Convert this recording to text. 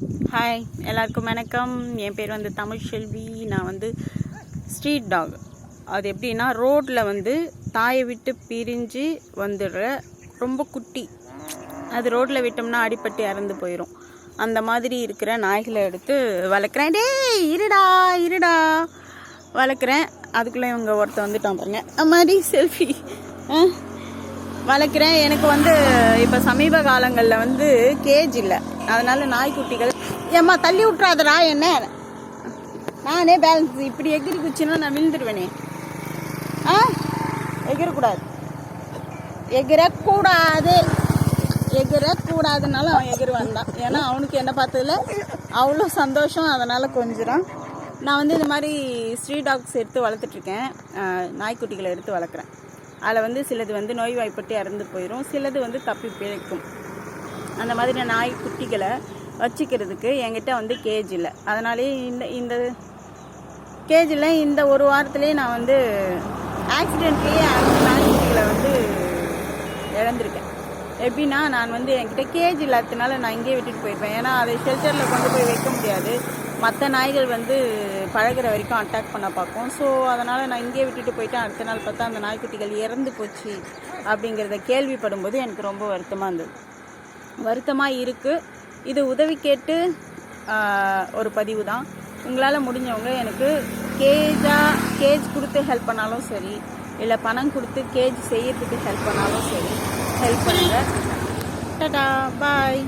Hi எல்லாருக்கும் வணக்கம். என் பேர் வந்து தமிழ்செல்வி. நான் வந்து ஸ்ட்ரீட் டாக். அது எப்படின்னா ரோட்டில் வந்து தாயை விட்டு பிரிஞ்சு வந்துடுற ரொம்ப குட்டி, அது ரோட்டில் விட்டோம்னா அடிப்பட்டு இறந்து போயிடும். அந்த மாதிரி இருக்கிற நாய்களை எடுத்து வளர்க்குறேன். இருடா வளர்க்குறேன். அதுக்குள்ளே இவங்க ஒருத்தர் வந்துட்டான் பாருங்க, மாதிரி செல்ஃபி வளர்க்குறேன். எனக்கு வந்து இப்போ சமீப காலங்களில் வந்து கேஜ் இல்லை, அதனால் நாய்க்குட்டிகள் ஏம்மா தள்ளி விட்றாதடா என்ன, நானே பேலன்ஸ் இப்படி எகிரி குச்சின்னா நான் விழுந்துடுவேனே. எகிரக்கூடாதுனால அவன் எகிருவான் தான். ஏன்னா அவனுக்கு என்ன பார்த்ததில்ல அவ்வளோ சந்தோஷம், அதனால் கொஞ்சம் நான் வந்து இந்த மாதிரி ஸ்ட்ரீட் டாக்ஸ் எடுத்து வளர்த்துட்ருக்கேன். நாய்க்குட்டிகளை எடுத்து வளர்க்குறேன். அதில் வந்து சிலது வந்து நோய்வாய்ப்பட்டு இறந்து போயிடும், சிலது வந்து தப்பி பிழைக்கும். அந்த மாதிரி நாய்க்குட்டிகளை வச்சுக்கிறதுக்கு என்கிட்ட வந்து கேஜ் இல்லை. அதனாலே இந்த கேஜில் இந்த ஒரு வாரத்துலேயே நான் வந்து ஆக்சிடென்ட்லேயே நாய்க்குட்டிகளை வந்து இழந்திருக்கேன். எப்படின்னா நான் வந்து என்கிட்ட கேஜ் இல்லாததுனால நான் இங்கேயே விட்டுட்டு போயிருப்பேன். ஏன்னா அதை ஷெல்டரில் கொண்டு போய் வைக்க முடியாது, மற்ற நாய்கள் வந்து பழகிற வரைக்கும் அட்டாக் பண்ண பார்க்கும். ஸோ அதனால் நான் இங்கேயே விட்டுட்டு போயிட்டேன். அடுத்த நாள் பார்த்தா அந்த நாய்க்குட்டிகள் இறந்து போச்சு அப்படிங்கிறத கேள்விப்படும்போது எனக்கு ரொம்ப வருத்தமாக இருக்குது. இது உதவி கேட்டு ஒரு பதிவு தான். உங்களால் முடிஞ்சவங்க எனக்கு கேஜ் கொடுத்து ஹெல்ப் பண்ணாலும் சரி, இல்லை பணம் கொடுத்து கேஜ் செய்யறதுக்கு ஹெல்ப் பண்ணாலும் சரி, ஹெல்ப் பண்ணுங்கள். டாடா பாய்.